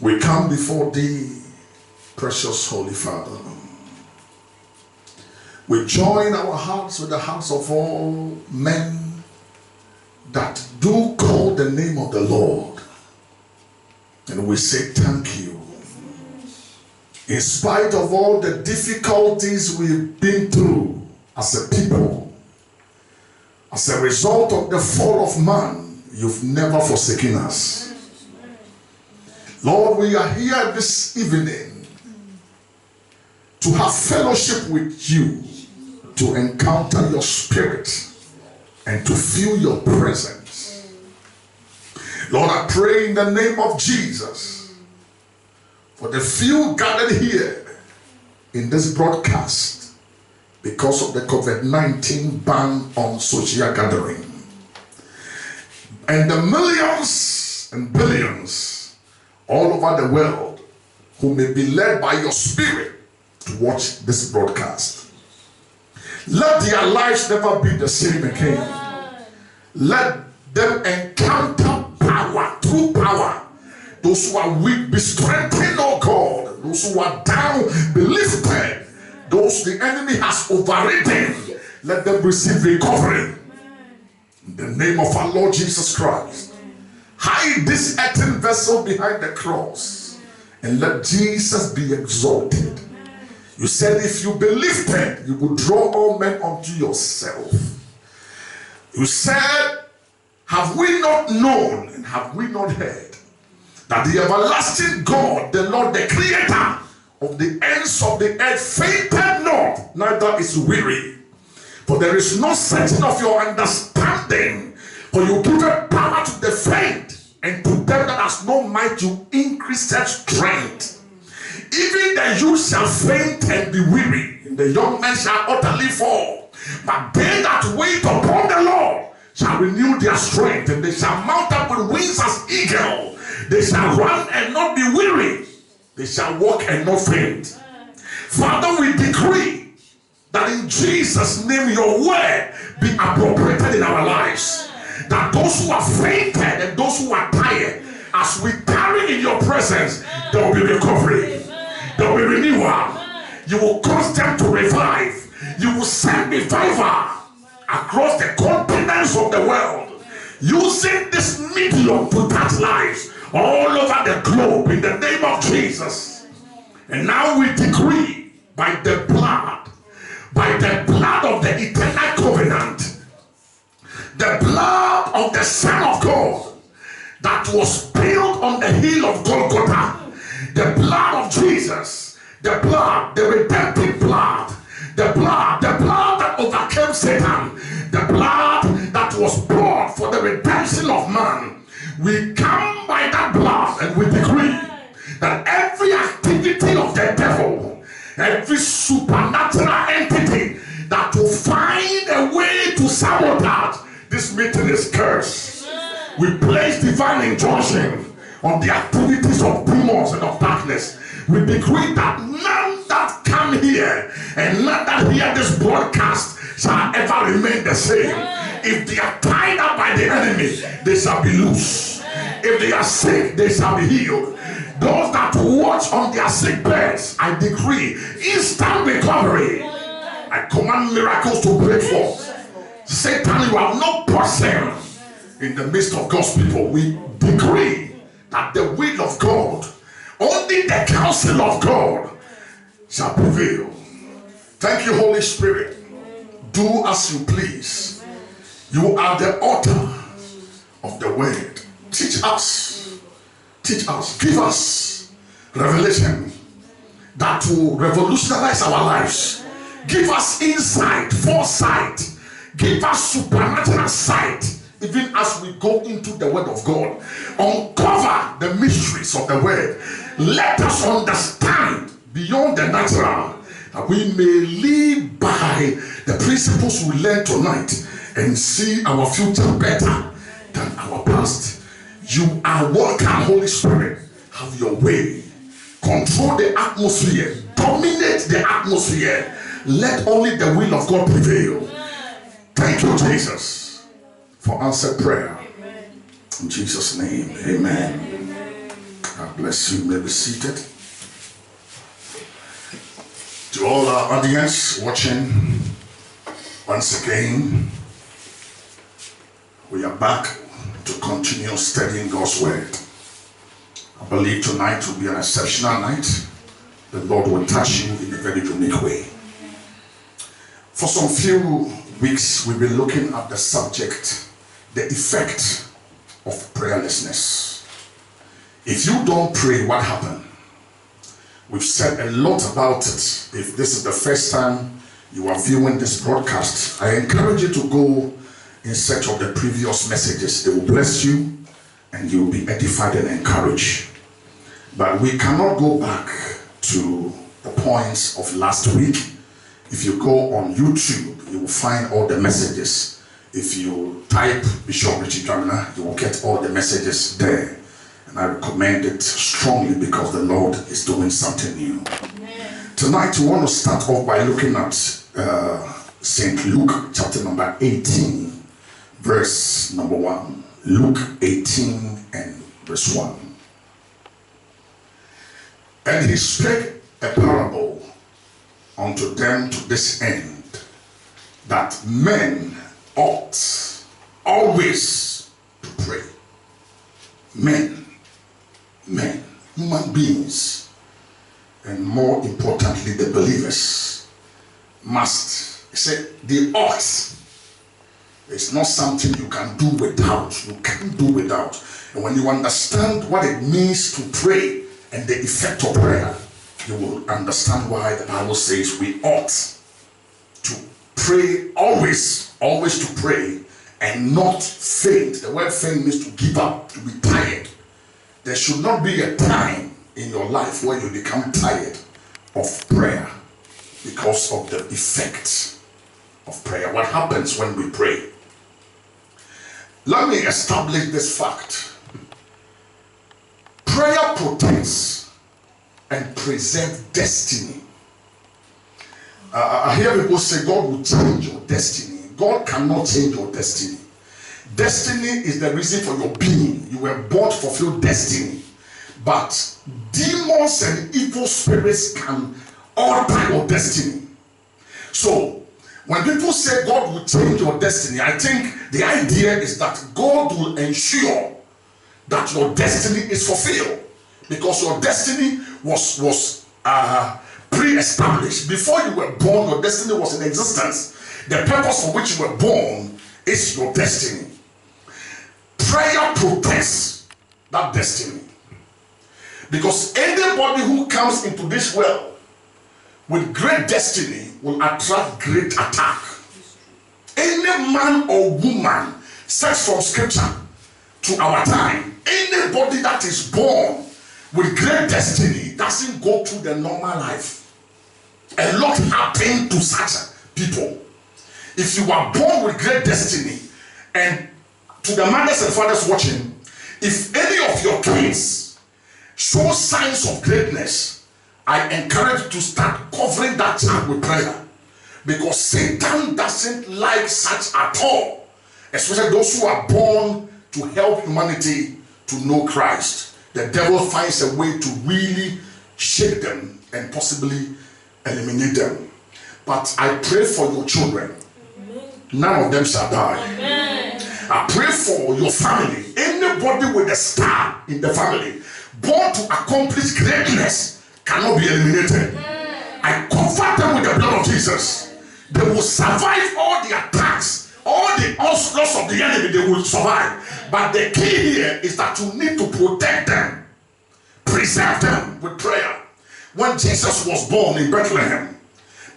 We come before thee, precious Holy Father. We join our hearts with the hearts of all men that do call the name of the Lord. And we say thank you. In spite of all the difficulties we've been through as a people, as a result of the fall of man, you've never forsaken us. Lord, we are here this evening to have fellowship with you, to encounter your spirit, and to feel your presence. Lord, I pray in the name of Jesus for the few gathered here in this broadcast because of the COVID-19 ban on social gathering, and the millions and billions all over the world who may be led by your spirit to watch this broadcast. Let their lives never be the same again. Let them encounter power, true power. Those who are weak be strengthened, oh God. Those who are down be lifted. Those the enemy has overridden, let them receive recovery. In the name of our Lord Jesus Christ. Hide this earthen vessel behind the cross and let Jesus be exalted. You said if you be lifted, you will draw all men unto yourself. You said, have we not known and have we not heard that the everlasting God, the Lord, the creator of the ends of the earth, fainted not, neither is weary. For there is no searching of your understanding. For you give a power to the faint, and to them that has no might you increase their strength. Even the youth shall faint and be weary, and the young men shall utterly fall. But they that wait upon the Lord shall renew their strength, and they shall mount up with wings as eagle. They shall run and not be weary. They shall walk and not faint. Father, we decree that in Jesus' name your word be appropriated in our lives. That those who are fainted and those who are tired, as we tarry in your presence, there will be recovery. There will be renewal. You will cause them to revive. You will send revival across the continents of the world, using this medium to touch lives all over the globe in the name of Jesus. And now we decree by the blood of the eternal covenant, the blood of the Son of God that was spilled on the hill of Golgotha, the blood of Jesus, the blood, the redemptive blood, the blood that overcame Satan, the blood that was poured for the redemption of man. We come by that blood and we decree that every activity of the devil, every supernatural entity that will find a way to sabotage this meeting is cursed. We place divine injunction on the activities of demons and of darkness. We decree that none that come here and none that hear this broadcast shall ever remain the same. If they are tied up by the enemy, they shall be loose. If they are sick, they shall be healed. Those that watch on their sick beds, I decree instant recovery. I command miracles to break forth. Satan, you have no portion in the midst of God's people. We decree that the will of God, only the counsel of God shall prevail. Thank you, Holy Spirit. Do as you please. You are the author of the word. Teach us. Teach us. Give us revelation that will revolutionize our lives. Give us insight, foresight. Give us supernatural sight, even as we go into the word of God. Uncover the mysteries of the word. Let us understand beyond the natural, that we may live by the principles we learned tonight and see our future better than our past. You are welcome, Holy Spirit. Have your way. Control the atmosphere. Dominate the atmosphere. Let only the will of God prevail. Thank you, Jesus, for answered prayer. In Jesus' name, amen. Bless you. May be seated. To all our audience watching, once again, we are back to continue studying God's Word. I believe tonight will be an exceptional night. The Lord will touch you in a very unique way. For some few weeks, we've been looking at the subject, the effect of prayerlessness. If you don't pray, what happens? We've said a lot about it. If this is the first time you are viewing this broadcast, I encourage you to go in search of the previous messages. It will bless you and you will be edified and encouraged. But we cannot go back to the points of last week. If you go on YouTube, you will find all the messages. If you type Bishop Richie Dramina, you will get all the messages there. And I recommend it strongly because the Lord is doing something new. Amen. Tonight we want to start off by looking at St. Luke chapter number 18, verse number 1. Luke 18 and verse 1. And he spake a parable unto them to this end, that men ought always to pray. Men, human beings, and more importantly, the believers must. He said, the ought. It's not something you can do without. You can't do without. And when you understand what it means to pray and the effect of prayer, you will understand why the Bible says we ought to pray always to pray and not faint. The word faint means to give up, to be tired. There should not be a time in your life where you become tired of prayer because of the effect of prayer. What happens when we pray? Let me establish this fact. Prayer protects and preserves destiny. I hear people say God will change your destiny. God cannot change your destiny. Destiny is the reason for your being. You were born to fulfill destiny. But demons and evil spirits can alter your destiny. So, when people say God will change your destiny, I think the idea is that God will ensure that your destiny is fulfilled. Because your destiny was pre-established. Before you were born, your destiny was in existence. The purpose for which you were born is your destiny. Prayer protects that destiny. Because anybody who comes into this world with great destiny will attract great attack. Any man or woman, set from scripture to our time, anybody that is born with great destiny doesn't go through the normal life. A lot happens to such people. If you are born with great destiny, and to the mothers and fathers watching, if any of your kids show signs of greatness, I encourage you to start covering that child with prayer. Because Satan doesn't like such at all. Especially those who are born to help humanity to know Christ. The devil finds a way to really shake them and possibly eliminate them. But I pray for your children. None of them shall die. Amen. I pray for your family. Anybody with a star in the family, born to accomplish greatness, cannot be eliminated. Amen. I comfort them with the blood of Jesus. They will survive all the attacks, all the onslaughts of the enemy, they will survive. But the key here is that you need to protect them, preserve them with prayer. When Jesus was born in Bethlehem,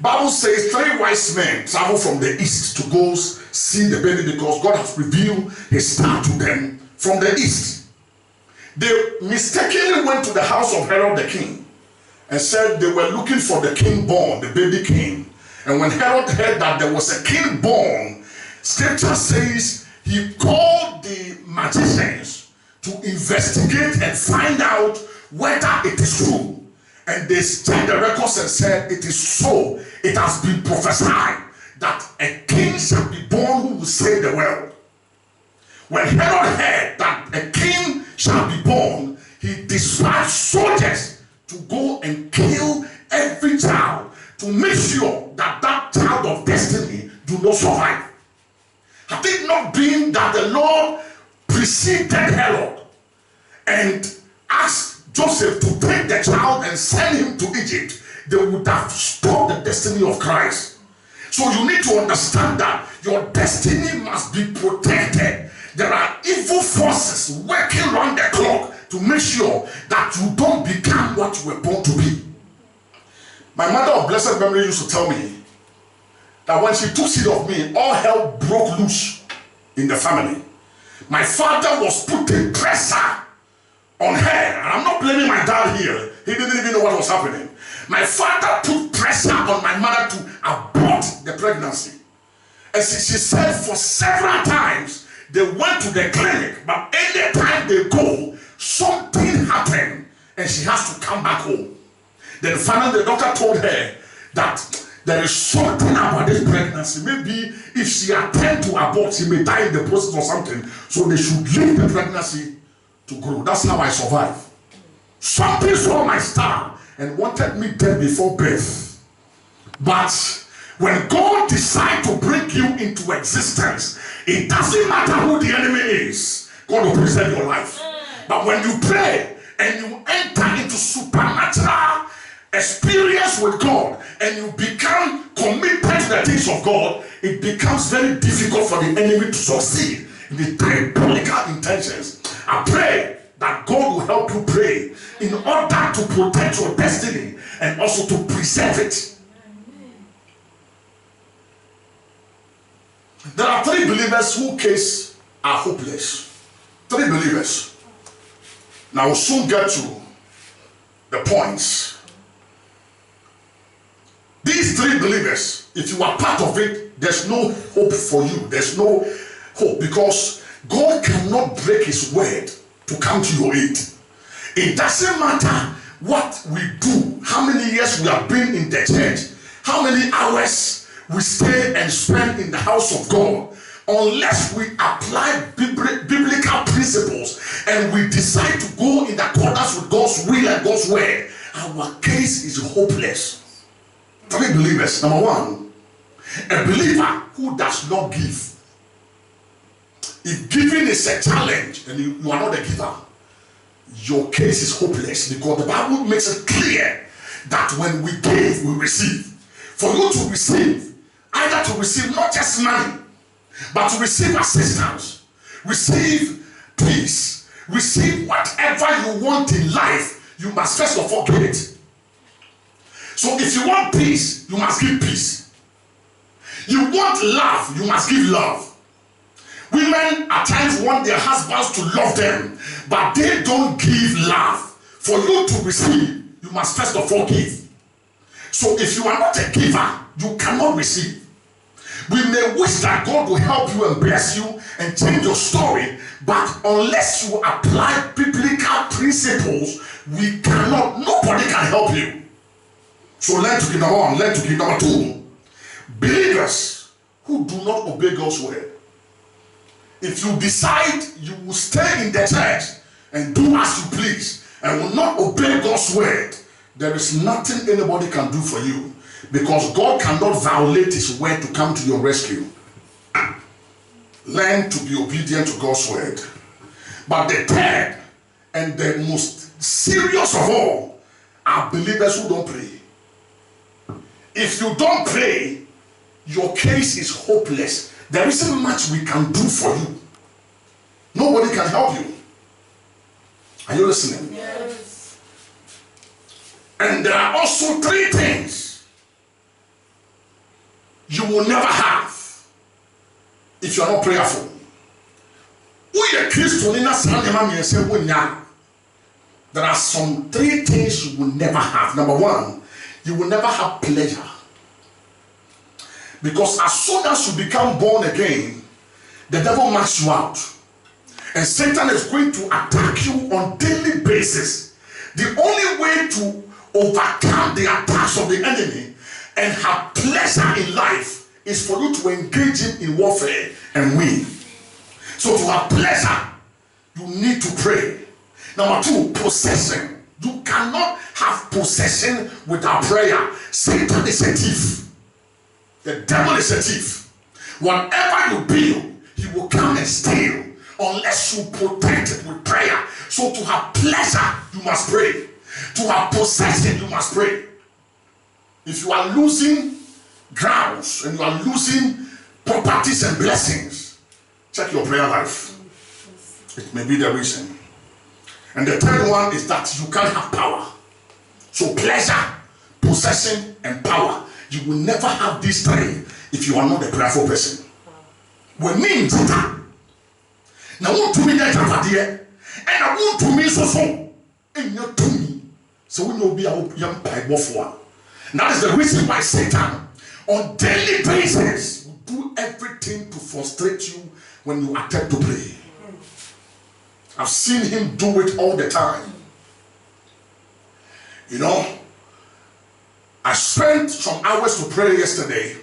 Bible says 3 wise men travel from the east to go see the baby because God has revealed his star to them from the east. They mistakenly went to the house of Herod the king and said they were looking for the king born, the baby king. And when Herod heard that there was a king born, scripture says he called the magicians to investigate and find out whether it is true. And they checked the records and said, it is so. It has been prophesied that a king shall be born who will save the world. When Herod heard that a king shall be born, he dispatched soldiers to go and kill every child to make sure that that child of destiny do not survive. Had it not been that the Lord preceded Herod and asked Joseph to take the child and send him to Egypt, they would have stopped the destiny of Christ. So you need to understand that your destiny must be protected. There are evil forces working around the clock to make sure that you don't become what you were born to be. My mother of blessed memory used to tell me that when she took seed of me, all hell broke loose in the family. My father was putting pressure on her. And I'm not blaming my dad here. He didn't even know what was happening. My father put pressure on my mother to abort the pregnancy. And she said for several times they went to the clinic, but any time they go, something happened and she has to come back home. Then finally the doctor told her that there is something about this pregnancy. Maybe if she attempts to abort, she may die in the process or something. So they should leave the pregnancy to grow. That's how I survived. Something saw my star and wanted me dead before birth. But when God decides to bring you into existence, it doesn't matter who the enemy is. God will preserve your life. But when you pray and you enter into supernatural experience with God and you become committed to the things of God, it becomes very difficult for the enemy to succeed in the diabolical intentions. I pray that God will help you pray in order to protect your destiny and also to preserve it. There are 3 believers whose case are hopeless. 3 believers. Now we'll soon get to the points. These 3 believers, if you are part of it, there's no hope for you. There's no hope because God cannot break his word to come to your aid. It doesn't matter what we do, how many years we have been in the church, how many hours we stay and spend in the house of God, unless we apply biblical principles and we decide to go in accordance with God's will and God's word, our case is hopeless. 3 believers. Number 1, a believer who does not give. If giving is a challenge and you are not a giver, your case is hopeless, because the Bible makes it clear that when we give, we receive. For you to receive, either to receive not just money, but to receive assistance, receive peace, receive whatever you want in life, you must first of all get it. So if you want peace, you must give peace. You want love, you must give love. Women at times want their husbands to love them, but they don't give love. For you to receive, you must first of all give. So if you are not a giver, you cannot receive. We may wish that God will help you and bless you and change your story, but unless you apply biblical principles, we cannot, nobody can help you. So learn to give. Number 1, learn to give. Number 2, believers who do not obey God's word. If you decide you will stay in the church and do as you please and will not obey God's word, there is nothing anybody can do for you, because God cannot violate his word to come to your rescue. Learn to be obedient to God's word. But the third and the most serious of all are believers who don't pray. If you don't pray, your case is hopeless. There isn't much we can do for you. Nobody can help you. Are you listening? Yes. And there are also 3 things you will never have if you are not prayerful. There are some 3 things you will never have. Number 1, you will never have pleasure. Because as soon as you become born again, the devil marks you out. And Satan is going to attack you on a daily basis. The only way to overcome the attacks of the enemy and have pleasure in life is for you to engage him in warfare and win. So to have pleasure, you need to pray. Number 2, possession. You cannot have possession without prayer. Satan is a thief. The devil is a thief. Whatever you build, he will come and steal unless you protect it with prayer. So to have pleasure, you must pray. To have possession, you must pray. If you are losing grounds and you are losing properties and blessings, check your prayer life. It may be the reason. And the third one is that you can't have power. So pleasure, possession, and power. You will never have these three if you are not a prayerful person. We mean that. Now want to me that idea, and I want to me so in your tummy. So we know be our young pipe of one. That is the reason why Satan on daily basis will do everything to frustrate you when you attempt to pray. I've seen him do it all the time. You know, I spent some hours to pray yesterday,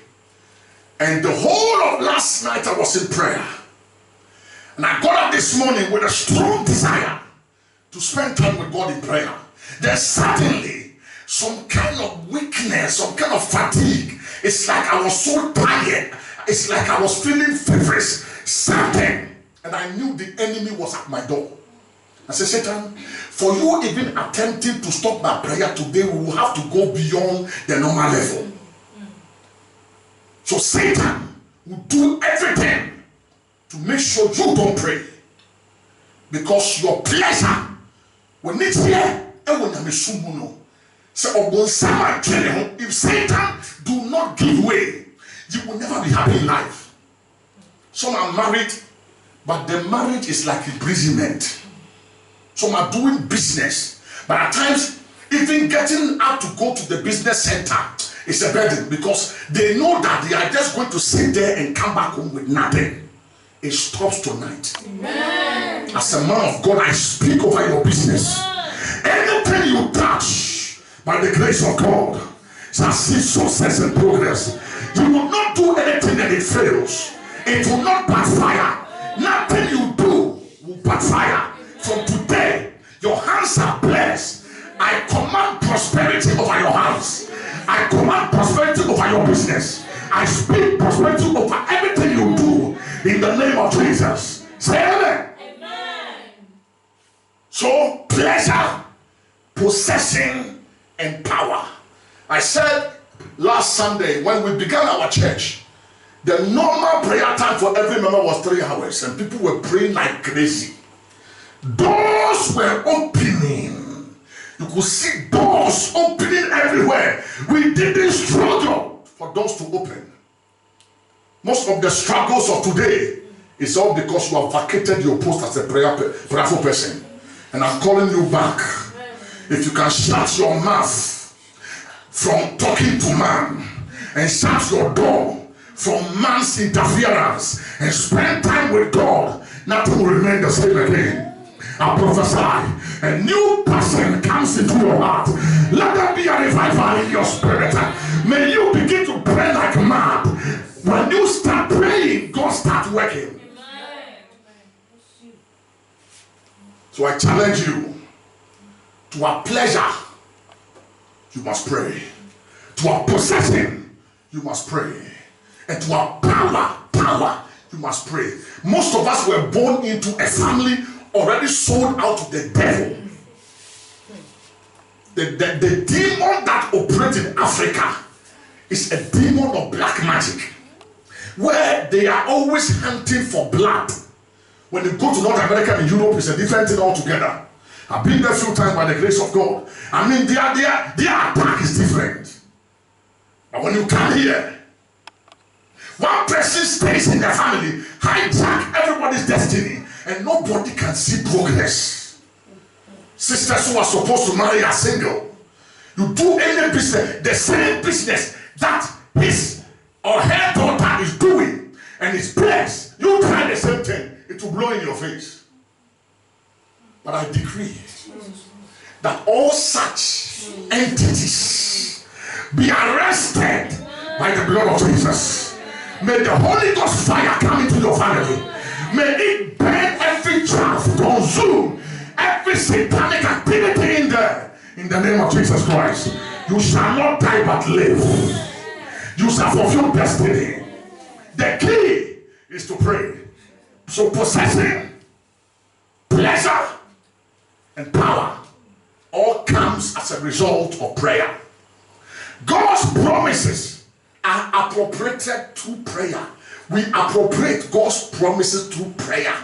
and the whole of last night I was in prayer. And I got up this morning with a strong desire to spend time with God in prayer. Then suddenly, some kind of weakness, some kind of fatigue. It's like I was so tired. It's like I was feeling feverish, something. And I knew the enemy was at my door. I said, Satan, for you even attempting to stop my prayer today, we will have to go beyond the normal level. So Satan will do everything to make sure you don't pray. Because your pleasure, when it's here, if Satan do not give way, you will never be happy in life. Some are married, but the marriage is like imprisonment. Some are doing business, but at times, even getting up to go to the business center is a burden because they know that they are just going to sit there and come back home with nothing. It stops tonight. Amen. As a man of God, I speak over your business. Anything you touch by the grace of God shall see success and progress. You will not do anything and it fails. It will not backfire. Nothing you do will backfire. From today, your hands are blessed. I command prosperity over your hands. I command prosperity over your business. I speak prosperity over everything you do in the name of Jesus. Say amen. Amen. So pleasure, possession, and power. I said last Sunday when we began our church, the normal prayer time for every member was 3 hours, and people were praying like crazy. Doors were opening. You could see doors opening everywhere. We didn't struggle for doors to open. Most of the struggles of today is all because you have vacated your post as a prayerful person. And I'm calling you back. If you can shut your mouth from talking to man and shut your door from man's interference and spend time with God, nothing will remain the same again. I prophesy, a new person comes into your heart. Let there be a revival in your spirit. May you begin to pray like mad. When you start praying, God starts working. So I challenge you, to have pleasure, you must pray. To have possession, you must pray. And to have power, you must pray. Most of us were born into a family already sold out to the devil. The demon that operates in Africa is a demon of black magic, where they are always hunting for blood. When you go to North America and Europe, it's a different thing altogether. I've been there a few times by the grace of God. I mean, their attack is different. But when you come here, one person stays in the family, hijack everybody's destiny, and nobody can see progress. Sisters who are supposed to marry are single. You do any business, the same business that his or her daughter is doing, and it's blessed. You try the same thing, it will blow in your face. But I decree that all such entities be arrested by the blood of Jesus. May the Holy Ghost fire come into your family. May it burn every chaff, consume every every satanic activity in there, in the name of Jesus Christ. You shall not die but live. You shall fulfill destiny. The key is to pray. So possessing, pleasure, and power all comes as a result of prayer. God's promises are appropriated through prayer. We appropriate God's promises through prayer.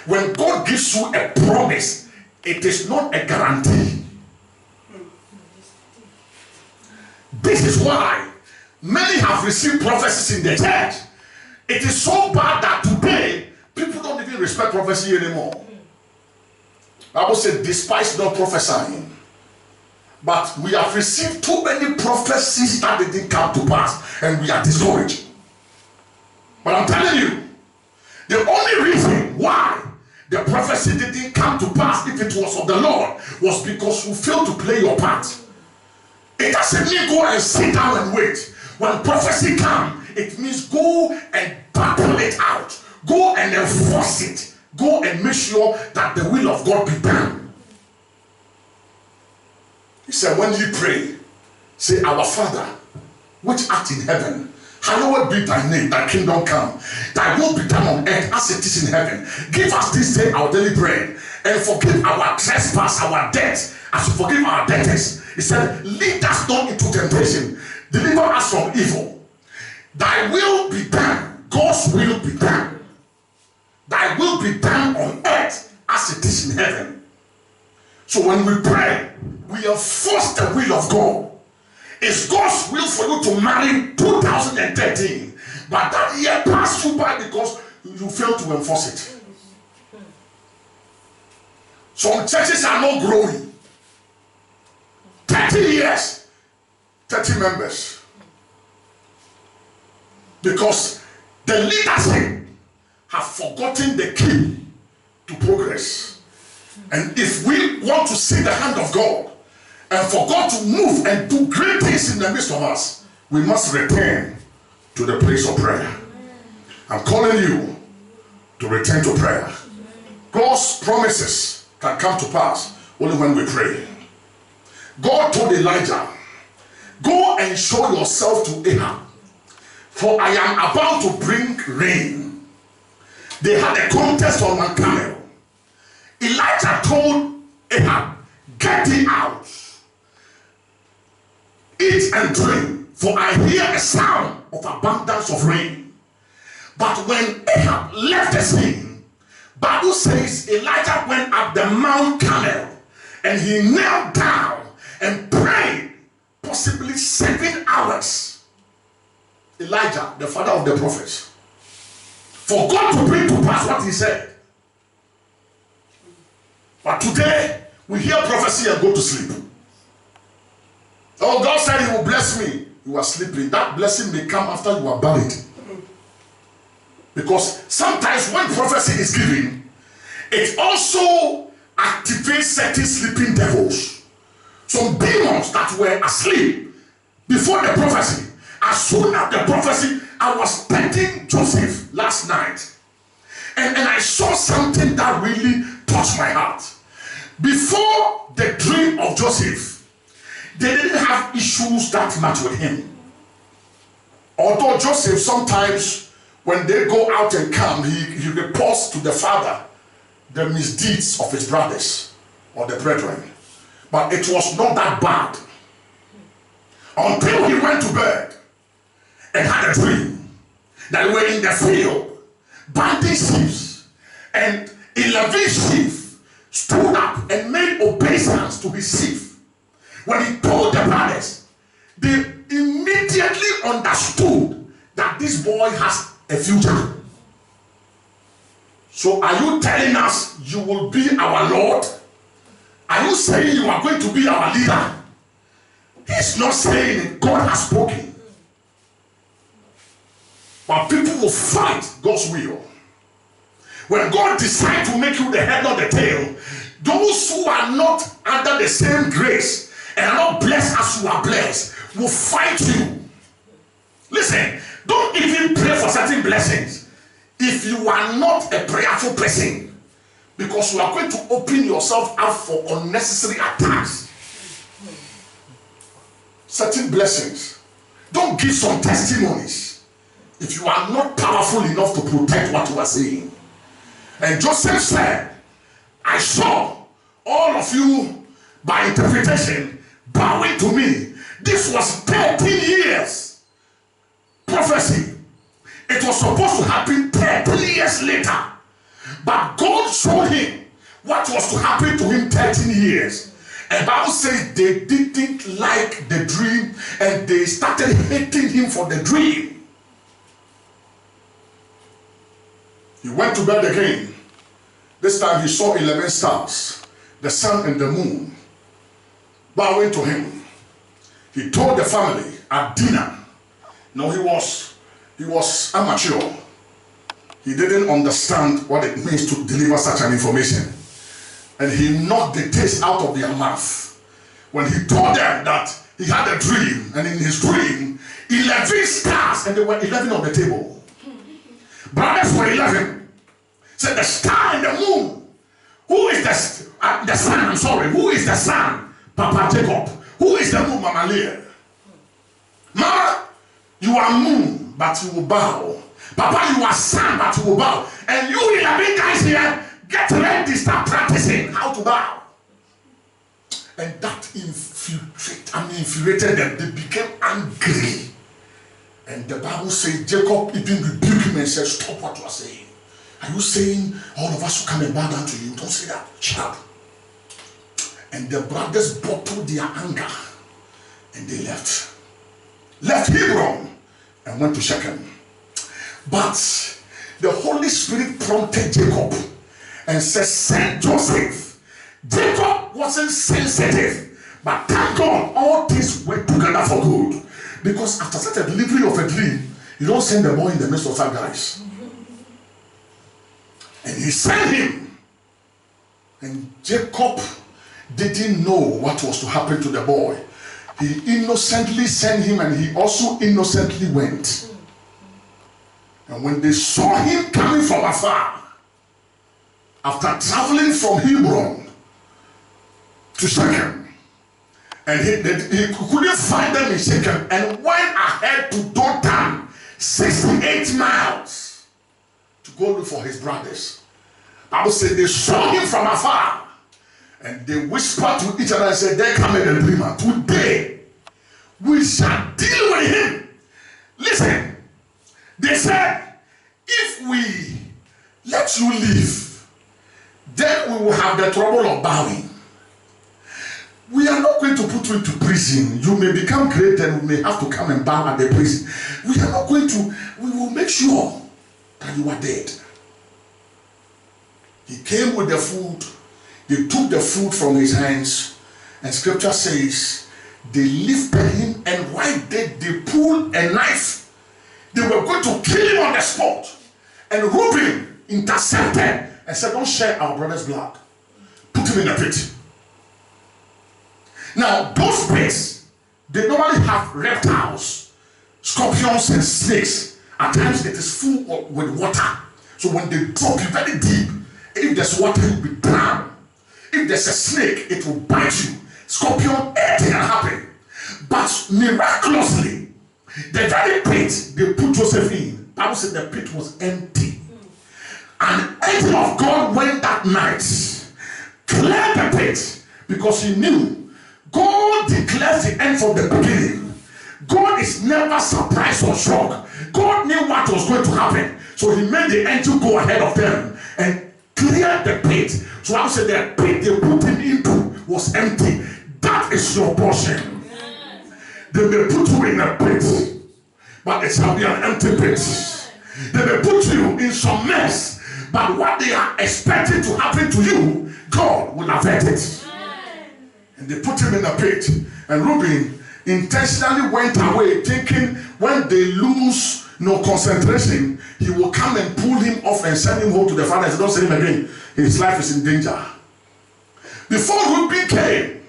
When God gives you a promise, it is not a guarantee. This is why many have received prophecies in the church. It is so bad that today people don't even respect prophecy anymore. Bible said, despise not prophesying. But we have received too many prophecies that didn't come to pass, and we are discouraged. But I'm telling you, the only reason why the prophecy didn't come to pass, if it was of the Lord, was because you failed to play your part. It doesn't mean go and sit down and wait. When prophecy comes, it means go and battle it out. Go and enforce it. Go and make sure that the will of God be done. He said, when you pray, say, Our Father, which art in heaven, hallowed be thy name, thy kingdom come. Thy will be done on earth as it is in heaven. Give us this day our daily bread, and forgive our trespass, our debts, as we forgive our debtors. He said, lead us not into temptation. Deliver us from evil. Thy will be done. God's will be done. Thy will be done on earth as it is in heaven. So when we pray, we enforce the will of God. It's God's will for you to marry 2013. But that year passed you by because you failed to enforce it. Some churches are not growing. 30 years, 30 members. Because the leadership have forgotten the key to progress. And if we want to see the hand of God, and for God to move and do great things in the midst of us, we must return to the place of prayer. I'm calling you to return to prayer. God's promises can come to pass only when we pray. God told Elijah, go and show yourself to Ahab, for I am about to bring rain. They had a contest on Mount Carmel. Elijah told Ahab, get thee out, eat and drink, for I hear a sound of abundance of rain. But when Ahab left the scene, Bible says Elijah went up the Mount Carmel and he knelt down and prayed possibly 7 hours. Elijah, the father of the prophets, for God to bring to pass what he said. But today we hear prophecy and go to sleep. Oh, God said he will bless me. You are sleeping. That blessing may come after you are buried. Because sometimes when prophecy is given, it also activates certain sleeping devils. Some demons that were asleep before the prophecy. As soon as the prophecy, I was studying Joseph last night. And I saw something that really touched my heart. Before the dream of Joseph, they didn't have issues that much with him. Although Joseph sometimes, when they go out and come, he reports to the father the misdeeds of his brothers or the brethren. But it was not that bad until he went to bed and had a dream that they were in the field banding sheep, and 11 sheep stood up and made obeisance to his sheep. When he told the brothers, they immediately understood that this boy has a future. So are you telling us you will be our Lord? Are you saying you are going to be our leader? He's not saying it. God has spoken. But people will fight God's will. When God decides to make you the head, not the tail, those who are not under the same grace and are not blessed as you are blessed will fight you. Listen, don't even pray for certain blessings if you are not a prayerful person. because you are going to open yourself up for unnecessary attacks. Certain blessings. Don't give some testimonies if you are not powerful enough to protect what you are saying. And Joseph said, I saw all of you by interpretation bowing to me. This was 13 years prophecy. It was supposed to happen 13 years later. But God showed him what was to happen to him 13 years. And the Bible says they didn't like the dream and they started hating him for the dream. He went to bed again. This time he saw 11 stars, the sun and the moon, bowing to him. He told the family at dinner. No, he was amateur. He didn't understand what it means to deliver such an information. And he knocked the taste out of their mouth when he told them that he had a dream, and in his dream 11 stars, and there were 11 on the table. Brothers were 11. Said the star and the moon. Who is the sun? I'm sorry. Who is the sun? Papa Jacob. Who is the moon? Mama Leah. Mama, you are moon, but you will bow. Papa, you are sun, but you will bow. And you 11 guys here, get ready, start practicing how to bow. And that infuriated them. They became angry. And the Bible says Jacob even rebuked him and said, stop what you are saying. Are you saying all of us will come and bow down to you? Don't say that. Shut up. And the brothers bottled their anger and they left. Left Hebron and went to Shechem. But the Holy Spirit prompted Jacob and said, send Joseph. Jacob wasn't sensitive, but thank God all things went together for good. Because after such a delivery of a dream, you don't send the boy in the midst of five guys. And he sent him. And Jacob didn't know what was to happen to the boy. He innocently sent him and he also innocently went. And when they saw him coming from afar, after traveling from Hebron to Shechem, and he couldn't find them in Shechem and went ahead to Dothan, 68 miles, to go look for his brothers. Bible said they saw him from afar and they whispered to each other and said, there cometh the dreamer. Today we shall deal with him. Listen, they said, if we let you leave, then we will have the trouble of bowing. We are not going to put you into prison. You may become great and we may have to come and bow at the prison. We are not going to, we will make sure that you are dead. He came with the food. They took the food from his hands. And scripture says, they lifted him and why did they pull a knife? They were going to kill him on the spot. And Reuben intercepted and said, don't share our brother's blood. Put him in a pit. Now, those pits, they normally have reptiles, scorpions and snakes. At times it is full with water. So when they drop you very deep, if there's water, you'll be drowned. If there's a snake, it will bite you. Scorpion, anything can happen. But miraculously, the very pit they put Joseph in, the Bible said the pit was empty. An angel of God went that night, cleared the pit, because he knew God declares the end from the beginning. God is never surprised or shocked. God knew what was going to happen. So he made the angel go ahead of them and cleared the pit. So I said the pit they put him into was empty. That is your portion. They may put you in a pit, but it shall be an empty pit. They may put you in some mess, but what they are expecting to happen to you, God will avert it. And they put him in a pit. And Reuben intentionally went away, thinking when they lose no concentration, he will come and pull him off and send him home to the father and say, don't send him again. His life is in danger. Before Reuben came,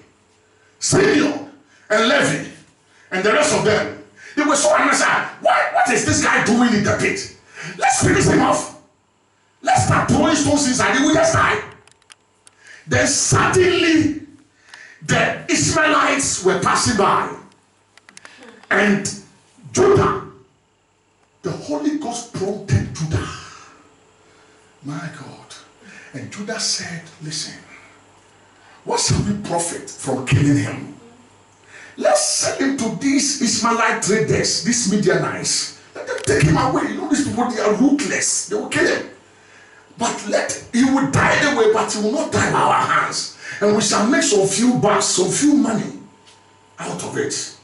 Simeon and Levi and the rest of them, they were so unnecessary. What is this guy doing in the pit? Let's finish him off. Let's start throwing stones inside. He will just die. Then suddenly the Ishmaelites were passing by, and Judah, the Holy Ghost prompted Judah. My God. And Judah said, listen, what shall we profit from killing him? Let's sell him to these Ishmaelite traders, these Midianites. Let them take him away. You know, these people, they are ruthless. They will kill him. But he will die anyway, but he will not die by our hands. And we shall make some few bucks, some few money out of it.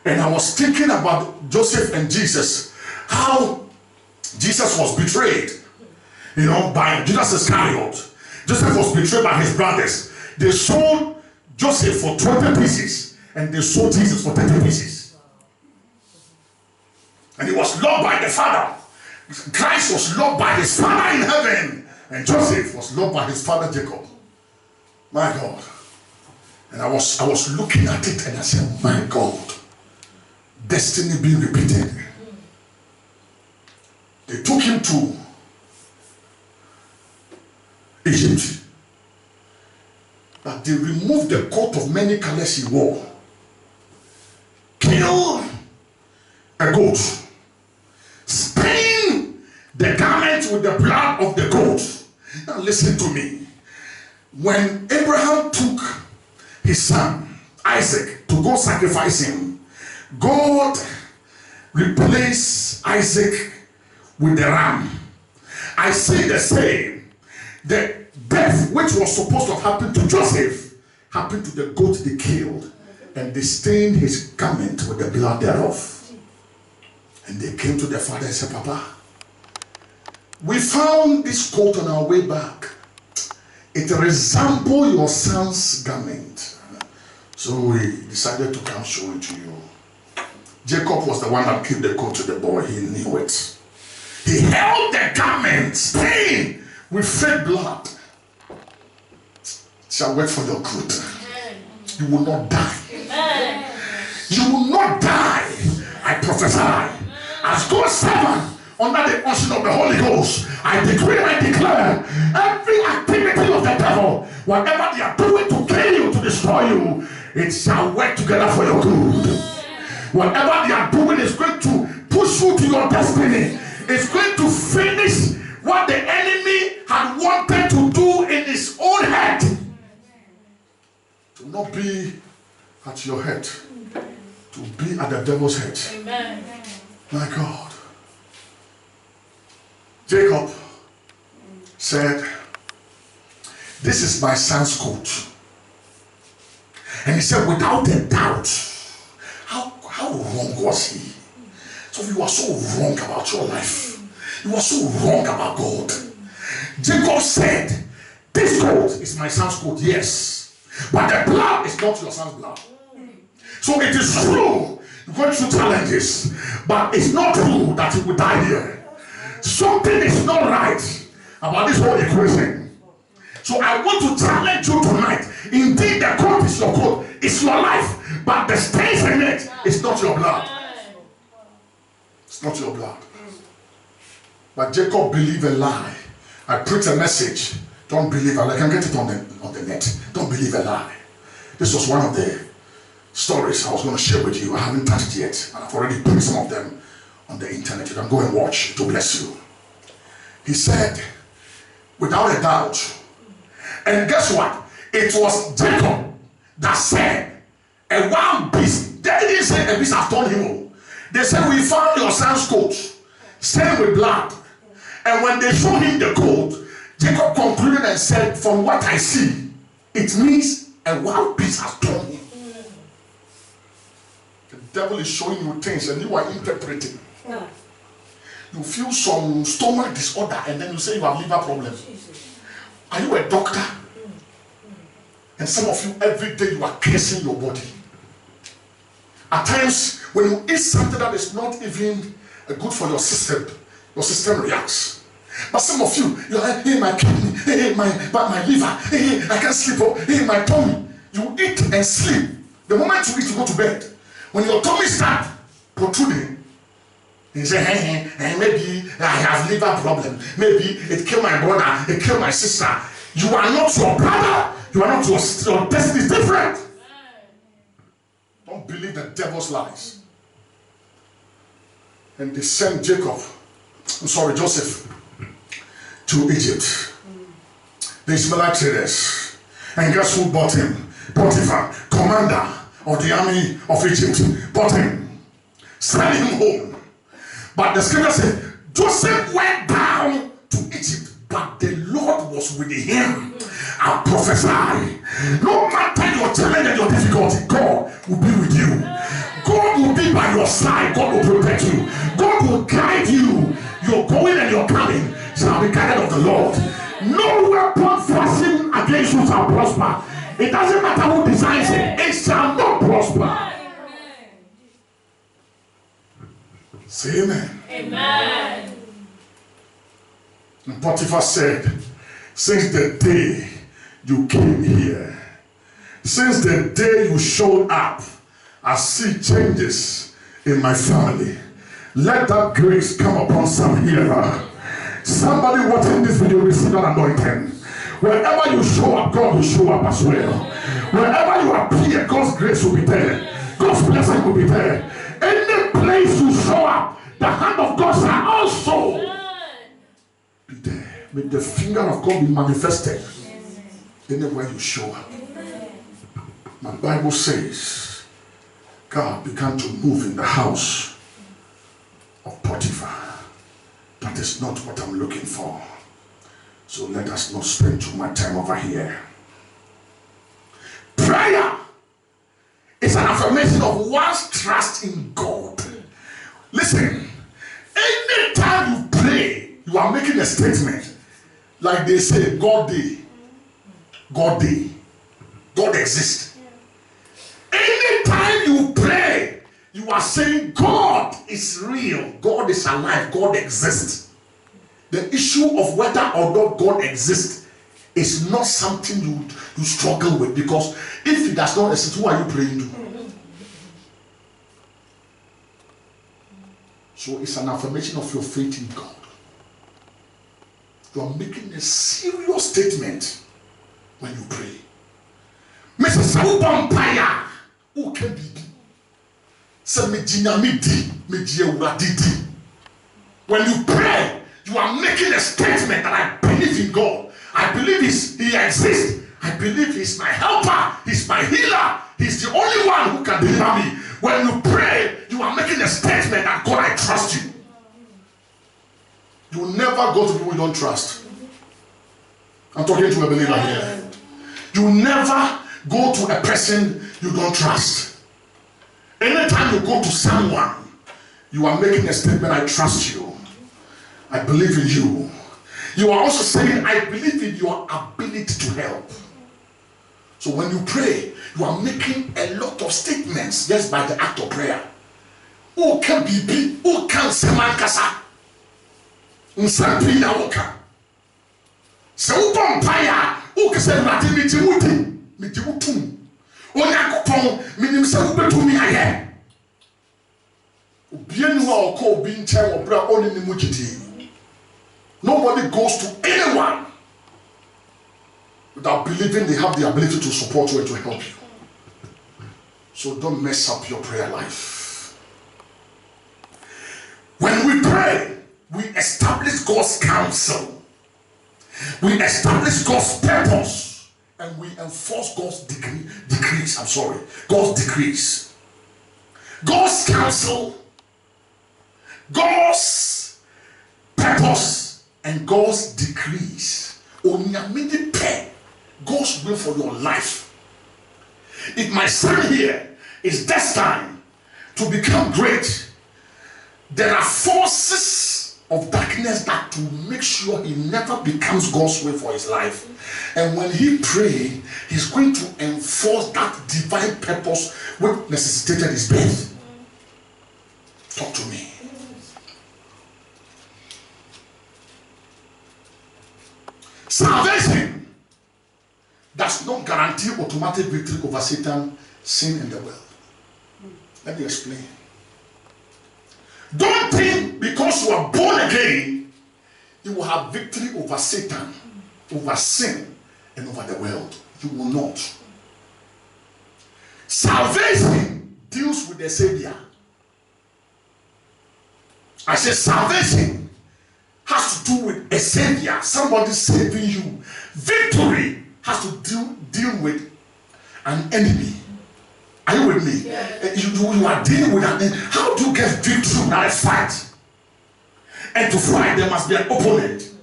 And I was thinking about Joseph and Jesus, how Jesus was betrayed, you know, by Judas Iscariot. Joseph was betrayed by his brothers. They sold Joseph for 20 pieces, and they sold Jesus for 30 pieces. And he was loved by the Father. Christ was loved by his Father in heaven, and Joseph was loved by his father Jacob. My God. And I was looking at it, and I said, my God, destiny being repeated. They took him to Egypt, but they removed the coat of many colors he wore, killed a goat, stained the garment with the blood of the goat. Now listen to me. When Abraham took his son Isaac to go sacrifice him, God replaced Isaac with the ram. I say the same. The death which was supposed to have happened to Joseph happened to the goat they killed, and they stained his garment with the blood thereof. And they came to their father and said, Papa, we found this coat on our way back. It resembles your son's garment. So we decided to come show it to you. Jacob was the one that gave the coat to the boy. He knew it. He held the garment stained with fake blood. Shall wait for your good. You will not die. You will not die. I prophesy. As God's servant, under the unction of the Holy Ghost, I decree and I declare every activity of the devil, whatever they are doing to kill you, to destroy you, it shall work together for your good. Whatever they are doing is going to push you to your destiny. It's going to finish what the enemy had wanted to do in his own head. To not be at your head, to be at the devil's head. Amen. My God. Jacob said, this is my son's coat. And he said, without a doubt, how wrong was he? So you are so wrong about your life. You are so wrong about God. Jacob said, this coat is my son's coat, yes. But the blood is not your son's blood. So it is true, you're going through challenges, but it's not true that he will die here. Something is not right about this whole equation. So I want to challenge you tonight. Indeed, the coat is your coat, it's your life, but the stains in it is not your blood. It's not your blood. But Jacob believed a lie. I preach a message. Don't believe a lie. I can get it on the net. Don't believe a lie. This was one of the stories I was going to share with you. I haven't touched it yet. I've already put some of them on the internet. You can go and watch. To bless you. He said, without a doubt. And guess what? It was Jacob that said, a wild beast. They didn't say a beast has torn him. They said, we found your son's coat stained with blood. And when they showed him the coat, Jacob concluded and said, from what I see, it means a wild beast has torn him. The devil is showing you things and you are interpreting. You feel some stomach disorder and then you say you have liver problems. Are you a doctor? And some of you, every day you are cursing your body. At times, when you eat something that is not even good for your system reacts. But some of you, you're like, hey, my kidney, hey, my liver, hey, I can't sleep, oh, hey, my tummy. You eat and sleep. The moment you eat, you go to bed. When your tummy starts protruding, you say, hey, maybe I have liver problem. Maybe it killed my brother, it killed my sister. You are not your brother, You are not your destiny is different. Don't believe the devil's lies. And they sent Joseph to Egypt. The Ishmaelite traders. And guess who bought him? Potiphar, commander of the army of Egypt, bought him, sent him home. But the scripture said, Joseph went down to Egypt, but the Lord was with him. I prophesy, no matter your challenge and your difficulty, God will be with you. God will be by your side. God will protect you. God will guide you. Your going and your coming shall be guided of the Lord. No weapon fashioned against you shall prosper. It doesn't matter who designs it, it shall not prosper. Say amen. Amen. And Potiphar said, since the day you came here, since the day you showed up, I see changes in my family. Let that grace come upon some here. Somebody watching this video receive that anointing. Wherever you show up, God will show up as well. Wherever you appear, God's grace will be there. God's blessing will be there. Any place you show up, the hand of God shall also be there. May the finger of God be manifested anywhere you show up. My Bible says God began to move in the house of Potiphar. That is not what I'm looking for. So let us not spend too much time over here. Prayer is an affirmation of one's trust in God. Listen, anytime you pray, you are making a statement. Like they say, God exists. Anytime you pray, you are saying God is real, God is alive, God exists. The issue of whether or not God exists is not something you struggle with, because if he does not exist, who are you praying to? So it's an affirmation of your faith in God. You are making a serious statement when you pray. Mrs. Ubampaya, who can be? When you pray, you are making a statement that I believe in God. I believe he exists. I believe he's my helper. He's my healer. He's the only one who can deliver me. When you pray, you are making a statement that God, I trust you. You will never go to people you don't trust. I'm talking to a believer here. You will never go to a person you don't trust. Anytime you go to someone, you are making a statement, I trust you. I believe in you. You are also saying, I believe in your ability to help. So when you pray, you are making a lot of statements just by the act of prayer. Who can be? Who can semankasa? Unsampina woka. Se ubompaya, who can say mitiwutum. Onyakopon minim se ubetumi aye. Obienu a oko obi nche wo bra oni ni mujiti. Nobody goes to anyone without believing they have the ability to support you and to help you. So don't mess up your prayer life. When we pray, we establish God's counsel. We establish God's purpose. And we enforce God's decrees. God's decrees. God's counsel, God's purpose, and God's decrees. God's will for your life. If my son here is destined to become great, there are forces of darkness that will make sure he never becomes God's will for his life. And when he prays, he's going to enforce that divine purpose which necessitated his birth. Talk to me. Salvation does not guarantee automatic victory over Satan, sin, and the world. Let me explain. Don't think because you are born again, you will have victory over Satan, over sin, and over the world. You will not. Salvation deals with the Savior. I said salvation has to do with a Savior, somebody saving you. Victory has to deal with an enemy. Are you with me? Yeah. You are dealing with an enemy. How do you get victory in a fight? And to fight, there must be an opponent.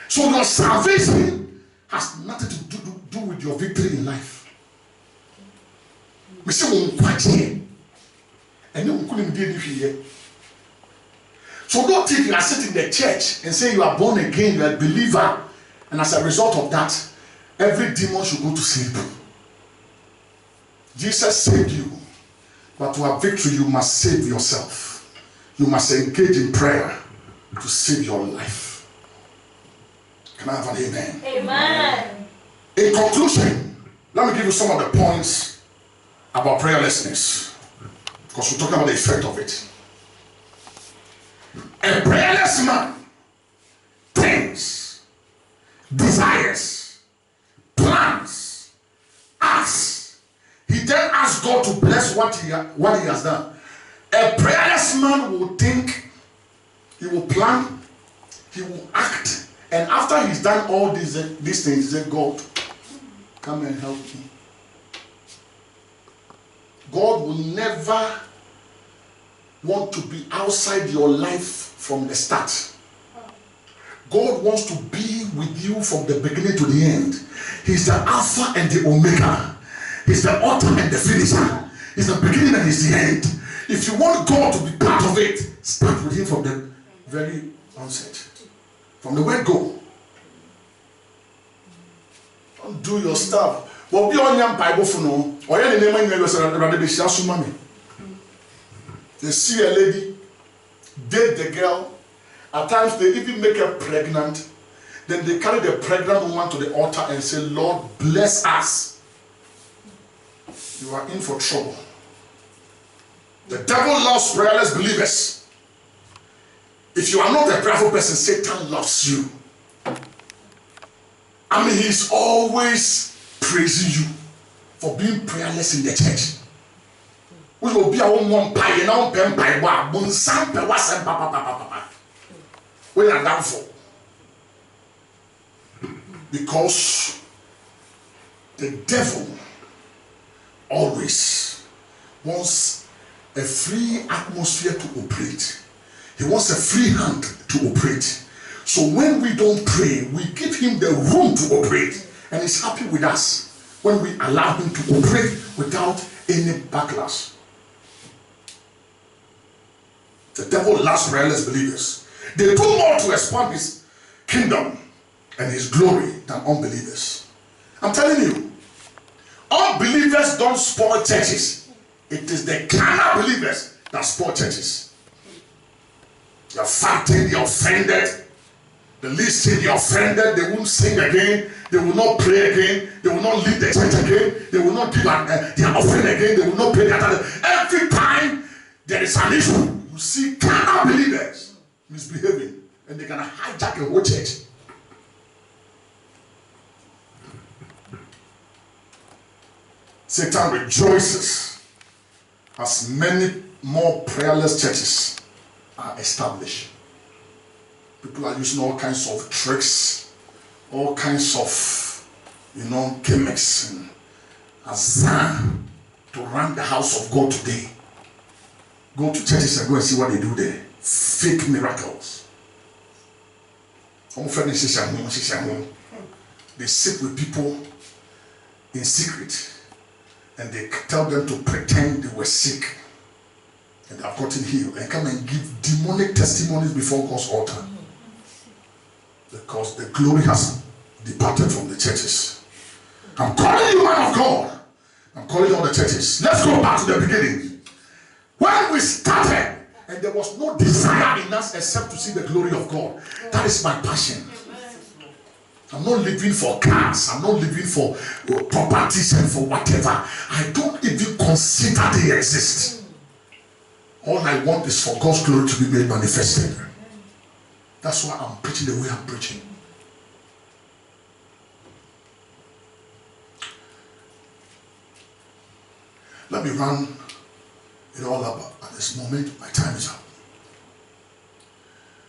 So your salvation has nothing to do with your victory in life. We say we quite here, and then we couldn't do anything here. So don't think you are sitting in the church and say you are born again, you are a believer, and as a result of that, every demon should go to sleep. Jesus saved you, but to have victory, you must save yourself. You must engage in prayer to save your life. Can I have an amen? Amen. In conclusion, let me give you some of the points about prayerlessness, because we're talking about the effect of it. A prayerless man thinks, desires, plans, asks. He then asks God to bless what he has done. A prayerless man will think, he will plan, he will act, and after he's done all these things, he says, God, come and help me. God will never want to be outside your life from the start. God wants to be with you from the beginning to the end. He's the Alpha and the Omega. He's the author and the finisher. He's the beginning and he's the end. If you want God to be part of it, start with him from the very onset. From the word go. Don't do your stuff. Well, be on your Bible for no. Or any name in the they see a lady, date the girl. At times they even make her pregnant. Then they carry the pregnant woman to the altar and say, Lord, bless us. You are in for trouble. The devil loves prayerless believers. If you are not a prayerful person, Satan loves you. I mean, he's always praising you for being prayerless in the church. We will be our own pie and our pen pie. We are down for. Because the devil always wants a free atmosphere to operate. He wants a free hand to operate. So when we don't pray, we give him the room to operate. And he's happy with us when we allow him to operate without any backlash. The devil loves prayerless believers. They do more to expand his kingdom and his glory than unbelievers. I'm telling you, unbelievers don't spoil churches. It is the carnal believers that spoil churches. You're fighting, you're offended. The least thing you're offended, they won't sing again, they will not pray again, they will not lead the church again, they will not give their offering again, they will not pay their tithe. Every time there is an issue, you see carnal believers misbehaving, and they can hijack a whole church. Satan rejoices as many more prayerless churches are established. People are using all kinds of tricks, all kinds of, gimmicks and azan to run the house of God today. Go to churches and go and see what they do there. Fake miracles. They sit with people in secret and they tell them to pretend they were sick and have gotten healed and come and give demonic testimonies before God's altar. Because the glory has departed from the churches. I'm calling you, man of God. I'm calling all the churches. Let's go back to the beginning. When we started, and there was no desire in us except to see the glory of God. That is my passion. I'm not living for cars. I'm not living for properties and for whatever. I don't even consider they exist. All I want is for God's glory to be made manifested. That's why I'm preaching the way I'm preaching. Let me run it all up at this moment. My time is up.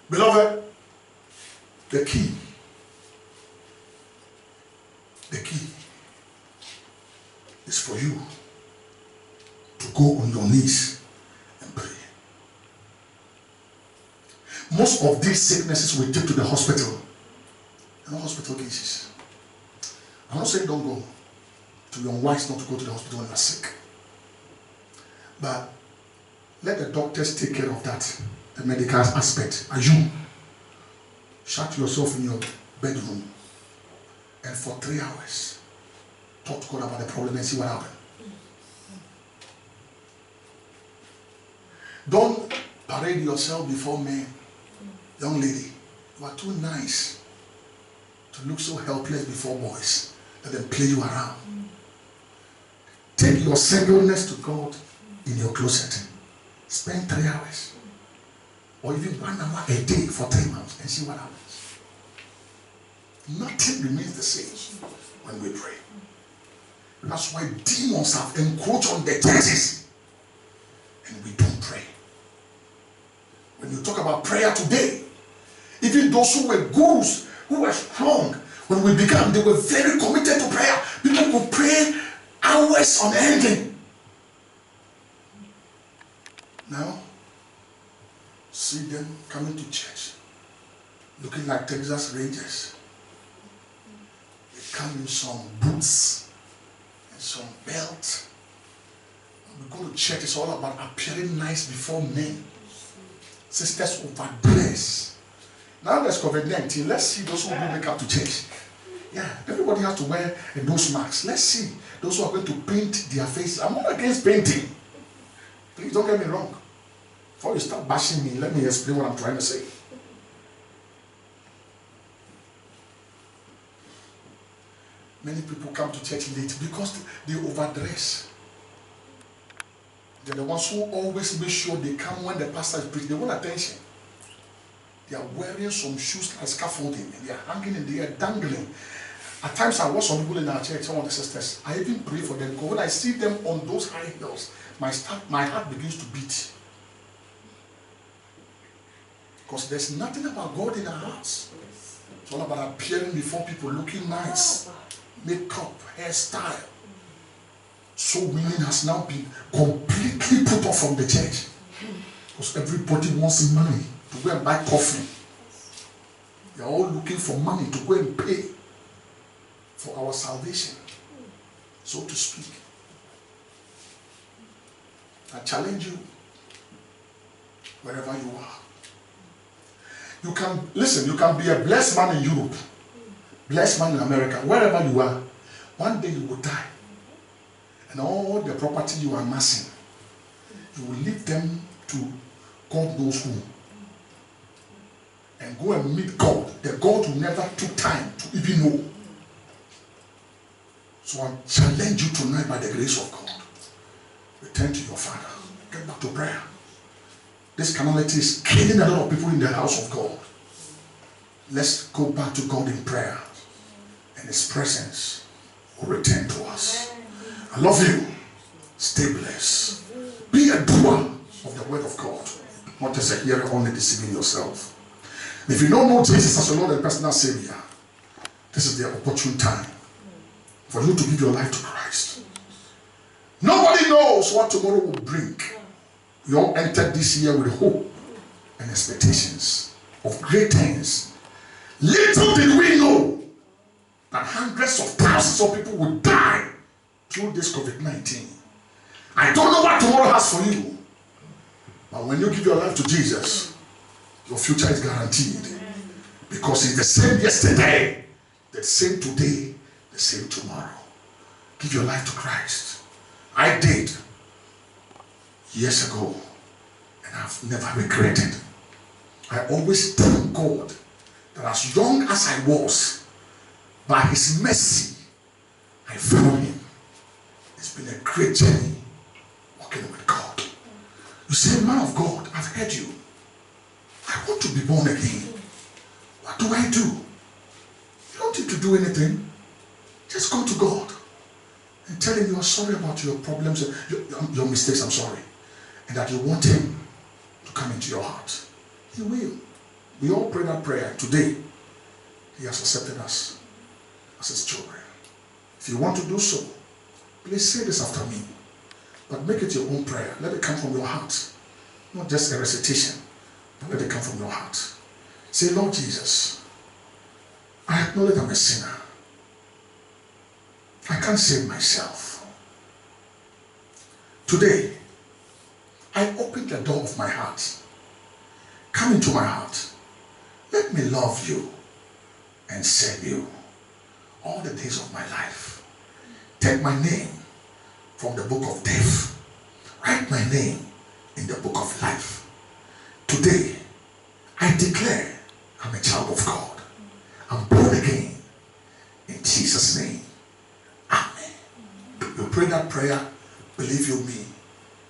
Beloved, the key is for you to go on your knees and pray. Most of these sicknesses we take to the hospital, and hospital cases. I'm not saying don't go. To be unwise not to go to the hospital when you're sick. But let the doctors take care of that, the medical aspect. And you shut yourself in your bedroom and for 3 hours talk to God about the problem and see what happens. Don't parade yourself before men. Young lady, you are too nice to look so helpless before boys. Let them play you around. Take your singleness to God in your closet. Spend 3 hours or even 1 hour a day for 3 months and see what happens. Nothing remains the same when we pray. That's why demons have encroached on the churches and we don't pray. When you talk about prayer today, even those who were gurus, who were strong, when we began, they were very committed to prayer. People could pray hours on ending. Now, see them coming to church, looking like Texas Rangers. They come in some boots and some belt. When we go to church, it's all about appearing nice before men. Sisters overdress. Now there's COVID-19. Let's see those who do makeup to church. Yeah, everybody has to wear a nose mask. Let's see those who are going to paint their faces. I'm not against painting. Please don't get me wrong. Before you start bashing me, let me explain what I'm trying to say. Many people come to church late because they overdress. They're the ones who always make sure they come when the pastor is preaching. They want attention. They are wearing some shoes like scaffolding and they are hanging in the air, dangling. At times I watch some people in our church, some of the sisters, I even pray for them because when I see them on those high heels, my heart begins to beat. Because there's nothing about God in our hearts. It's all about appearing before people, looking nice, makeup, hairstyle. So women has now been completely put off from the church. Because everybody wants money to go and buy coffee. They are all looking for money to go and pay for our salvation, so to speak. I challenge you, wherever you are. You can, listen, you can be a blessed man in Europe, blessed man in America, wherever you are. One day you will die. And all the property you are amassing, you will leave them to God knows who. And go and meet God. The God who never took time to even know. So I challenge you tonight by the grace of God. Return to your Father. Get back to prayer. This carnality is killing a lot of people in the house of God. Let's go back to God in prayer. And His presence will return to us. I love you. Stay blessed. Be a doer of the word of God. Not just a hearer, only deceiving yourself. If you don't know Jesus as your Lord and personal Savior, this is the opportune time for you to give your life to Christ. Nobody knows what tomorrow will bring. We all entered this year with hope and expectations of great things. Little did we know that hundreds of thousands of people would die through this COVID-19. I don't know what tomorrow has for you, but when you give your life to Jesus, your future is guaranteed. Because He's the same yesterday, the same today, the same tomorrow. Give your life to Christ. I did years ago, and I've never regretted. I always thank God that as young as I was, by His mercy, I found Him. It's been a great journey walking with God. You say, man of God, I've heard you. I want to be born again. What do I do? You don't need to do anything. Just go to God. and tell him you are sorry about your problems, your mistakes, I'm sorry, and that you want him to come into your heart. He will. We all pray that prayer. Today, he has accepted us as his children. If you want to do so, please say this after me. But make it your own prayer. Let it come from your heart. Not just a recitation, but let it come from your heart. Say, Lord Jesus, I acknowledge I'm a sinner. I can't save myself. Today, I open the door of my heart. Come into my heart. Let me love you and serve you all the days of my life. Take my name from the book of death. Write my name in the book of life. Today, I declare I'm a child of God. I'm born again. In Jesus' name. Amen. You pray that prayer, believe you me.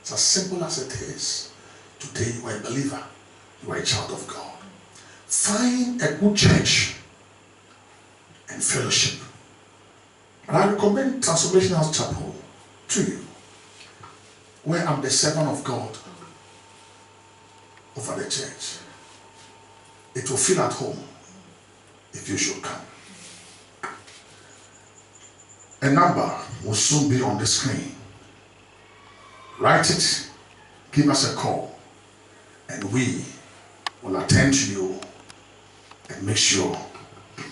It's as simple as it is. Today you are a believer. You are a child of God. Find a good church and fellowship. And I recommend Transformation House Chapel to you, where I'm the servant of God over the church. It will feel at home if you should come. A number will soon be on the screen. Write it, give us a call, and we will attend to you and make sure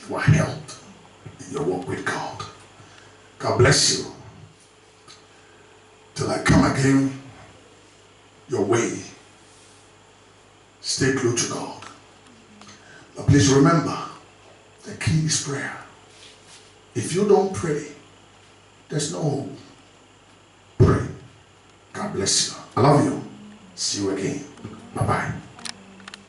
you are helped in your walk with God. God bless you. Till I come again your way, stay close to God. But please remember, the key is prayer. If you don't pray, there's no hope. Pray. God bless you. I love you. See you again. Bye-bye.